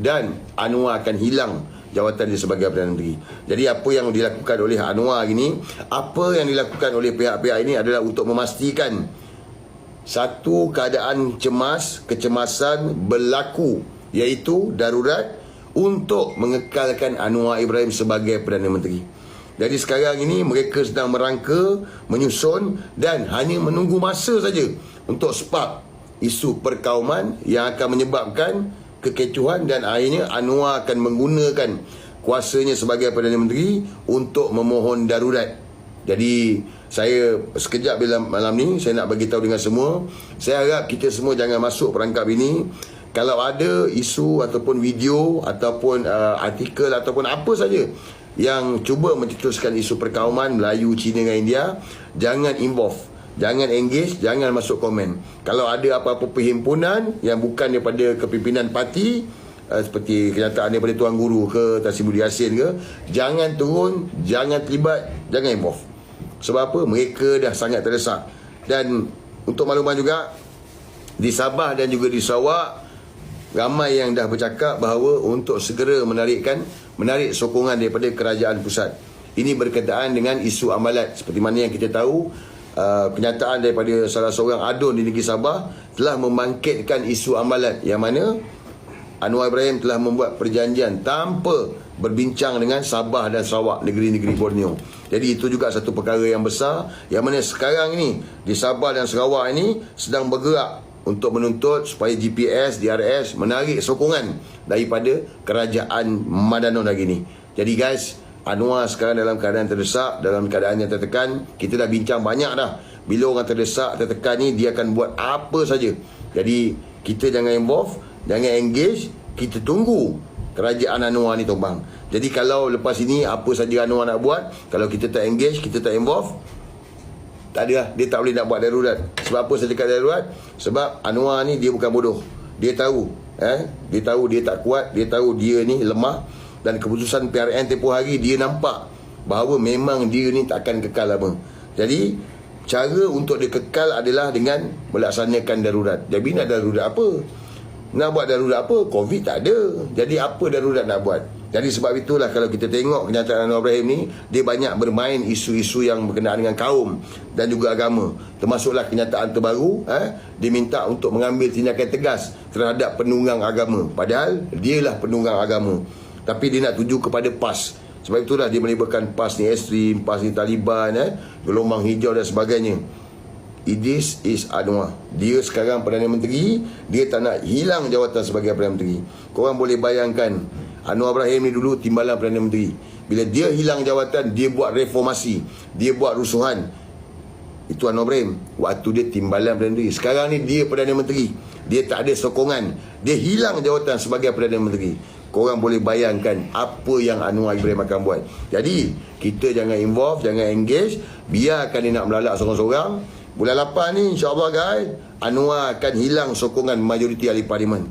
dan Anwar akan hilang jawatan dia sebagai Perdana Menteri. Jadi apa yang dilakukan oleh Anwar ini, apa yang dilakukan oleh pihak-pihak ini adalah untuk memastikan satu keadaan kecemasan berlaku, iaitu darurat untuk mengekalkan Anwar Ibrahim sebagai Perdana Menteri. Jadi sekarang ini mereka sedang merangka, menyusun dan hanya menunggu masa saja untuk spark isu perkauman yang akan menyebabkan kekecohan, dan akhirnya Anwar akan menggunakan kuasanya sebagai Perdana Menteri untuk memohon darurat. Jadi saya sekejap malam ni saya nak bagi tahu dengan semua, saya harap kita semua jangan masuk perangkap ini. Kalau ada isu ataupun video ataupun artikel ataupun apa saja yang cuba mencetuskan isu perkauman Melayu, Cina dengan India, jangan involve, jangan engage, jangan masuk komen. Kalau ada apa-apa perhimpunan yang bukan daripada kepimpinan parti, seperti kenyataan daripada Tuan Guru ke Tan Sri Budi Yassin ke, jangan turun, jangan terlibat, jangan involve. Sebab apa? Mereka dah sangat terdesak. Dan untuk makluman juga, di Sabah dan juga di Sarawak, ramai yang dah bercakap bahawa untuk segera menarik sokongan daripada kerajaan pusat. Ini berkaitan dengan isu amalat. Seperti mana yang kita tahu, kenyataan daripada salah seorang adun di negeri Sabah telah membangkitkan isu amalat, yang mana Anwar Ibrahim telah membuat perjanjian tanpa berbincang dengan Sabah dan Sarawak, negeri-negeri Borneo. Jadi itu juga satu perkara yang besar, yang mana sekarang ini di Sabah dan Sarawak ini sedang bergerak untuk menuntut supaya GPS, DRS menarik sokongan daripada kerajaan Madanon lagi ni. Jadi guys, Anwar sekarang dalam keadaan terdesak, dalam keadaan yang tertekan. Kita dah bincang banyak dah. Bila orang terdesak, tertekan ni, dia akan buat apa saja. Jadi kita jangan involve, jangan engage. Kita tunggu kerajaan Anwar ni tumbang. Jadi kalau lepas ini apa saja Anwar nak buat, kalau kita tak engage, kita tak involve, tak ada lah, dia tak boleh nak buat darurat. Sebab apa saya cakap darurat? Sebab Anwar ni dia bukan bodoh. Dia tahu, dia tahu dia tak kuat, dia tahu dia ni lemah. Dan keputusan PRN tempoh hari, dia nampak bahawa memang dia ni tak akan kekal lama. Jadi cara untuk dia kekal adalah dengan melaksanakan darurat. Jadi nak darurat apa? Nak buat darurat apa? Covid tak ada. Jadi apa darurat nak buat? Jadi sebab itulah kalau kita tengok kenyataan Anwar Ibrahim ni, dia banyak bermain isu-isu yang berkenaan dengan kaum dan juga agama. Termasuklah kenyataan terbaru, dia minta untuk mengambil tindakan tegas terhadap penunggang agama. Padahal dialah penunggang agama. Tapi dia nak tuju kepada PAS. Sebab itulah dia melibatkan PAS ni ekstrim, PAS ni Taliban, gelombang hijau dan sebagainya. This is Anwar. Dia sekarang Perdana Menteri, dia tak nak hilang jawatan sebagai Perdana Menteri. Korang boleh bayangkan, Anwar Ibrahim ni dulu timbalan Perdana Menteri. Bila dia hilang jawatan, dia buat reformasi, dia buat rusuhan. Itu Anwar Ibrahim waktu dia timbalan Perdana Menteri. Sekarang ni dia Perdana Menteri, dia tak ada sokongan, dia hilang jawatan sebagai Perdana Menteri. Korang boleh bayangkan apa yang Anwar Ibrahim akan buat. Jadi kita jangan involve, jangan engage. Biarkan dia nak melalak seorang-seorang. Bulan 8 ni insyaAllah guys, Anwar akan hilang sokongan majoriti ahli parlimen.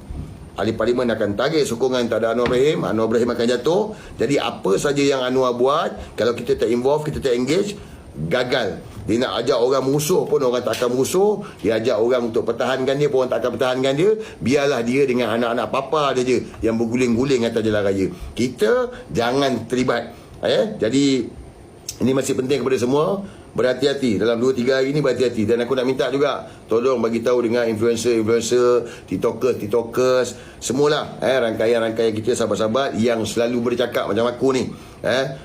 Ahli parlimen akan tarik sokongan tak ada Anwar Ibrahim. Anwar Ibrahim akan jatuh. Jadi apa saja yang Anwar buat, kalau kita tak involve, kita tak engage, gagal. Dia nak ajak orang musuh pun orang tak akan musuh. Dia ajak orang untuk pertahankan dia pun orang tak akan pertahankan dia. Biarlah dia dengan anak-anak papa dia je yang berguling-guling atas jalan raya. Kita jangan terlibat. Jadi ini masih penting kepada semua. Berhati-hati dalam 2-3 hari ni, berhati-hati. Dan aku nak minta juga, tolong bagi tahu dengan influencer, tiktokers, semualah rangkaian-rangkaian kita, sahabat-sahabat yang selalu bercakap macam aku ni,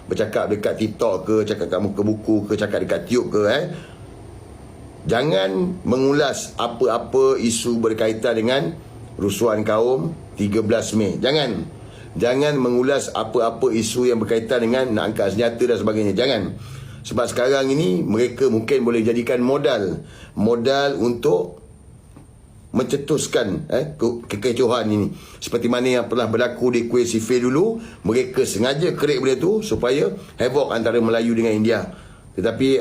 bercakap dekat TikTok ke, cakap kat muka buku ke, cakap dekat Tube ke, jangan mengulas apa-apa isu berkaitan dengan rusuhan kaum 13 Mei. Jangan mengulas apa-apa isu yang berkaitan dengan nak angkat senjata dan sebagainya. Jangan. Sebab sekarang ini mereka mungkin boleh jadikan modal untuk mencetuskan kekecohan ini. Seperti mana yang pernah berlaku di Kuil Sifil dulu, mereka sengaja kerik benda tu supaya havoc antara Melayu dengan India. Tetapi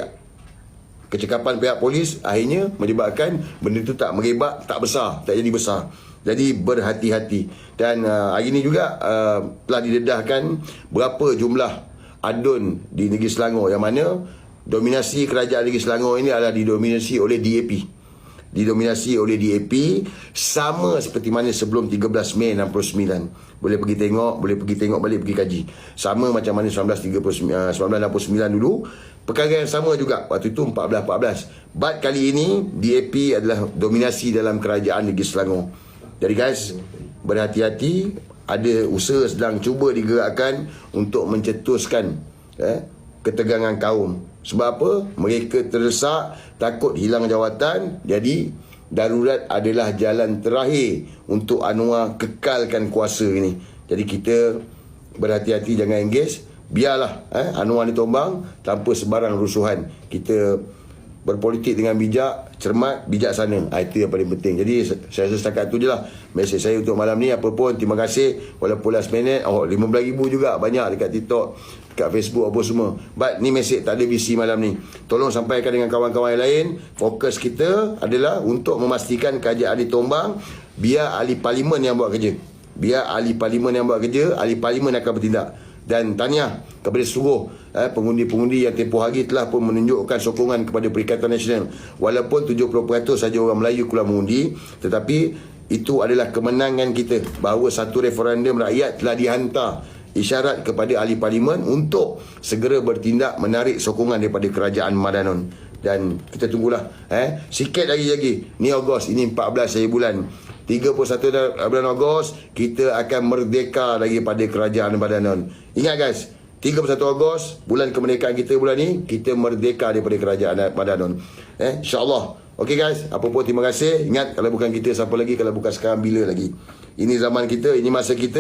kecekapan pihak polis akhirnya menyebabkan benda tu tak merebak, tak besar, tak jadi besar. Jadi berhati-hati. Dan hari ini juga telah didedahkan berapa jumlah adun di negeri Selangor, yang mana dominasi kerajaan negeri Selangor ini adalah didominasi oleh DAP. didominasi oleh DAP, sama seperti mana sebelum 13 Mei 69. Boleh pergi tengok balik, pergi kaji. Sama macam mana 1969 dulu. Perkara yang sama juga waktu itu 14-14. But kali ini DAP adalah dominasi dalam kerajaan Negeri Selangor. Jadi guys, berhati-hati. Ada usaha sedang cuba digerakkan untuk mencetuskan ketegangan kaum. Sebab apa? Mereka terdesak, takut hilang jawatan. Jadi darurat adalah jalan terakhir untuk Anwar kekalkan kuasa ini. Jadi kita berhati-hati, jangan engage. Biarlah Anwar ditombang tanpa sebarang rusuhan. Kita berpolitik dengan bijak, cermat, bijaksana. Itu yang paling penting. Jadi saya rasa setakat tu je lah mesej saya untuk malam ni. Apa pun, terima kasih. Walaupun last minute, 15,000 juga banyak dekat TikTok, dekat Facebook apa semua. But ni mesej tak ada visi malam ni. Tolong sampaikan dengan kawan-kawan yang lain. Fokus kita adalah untuk memastikan kerajaan ditombang. Biar ahli parlimen yang buat kerja. Ahli parlimen akan bertindak. Dan tahniah kepada seluruh pengundi-pengundi yang tempoh hari telah pun menunjukkan sokongan kepada Perikatan Nasional. Walaupun 70% saja orang Melayu keluar mengundi, tetapi itu adalah kemenangan kita bahawa satu referendum rakyat telah dihantar isyarat kepada ahli parlimen untuk segera bertindak menarik sokongan daripada kerajaan Madanon. Dan kita tunggulah sikit lagi. Ni Ogos, ini 14 hari bulan. 31 bulan Ogos kita akan merdeka daripada kerajaan Madanon. Ingat guys, 31 Ogos bulan kemerdekaan kita bulan ni, kita merdeka daripada kerajaan Madanon. InsyaAllah. Okey guys, apa pun terima kasih. Ingat, kalau bukan kita siapa lagi, kalau bukan sekarang bila lagi. Ini zaman kita, ini masa kita.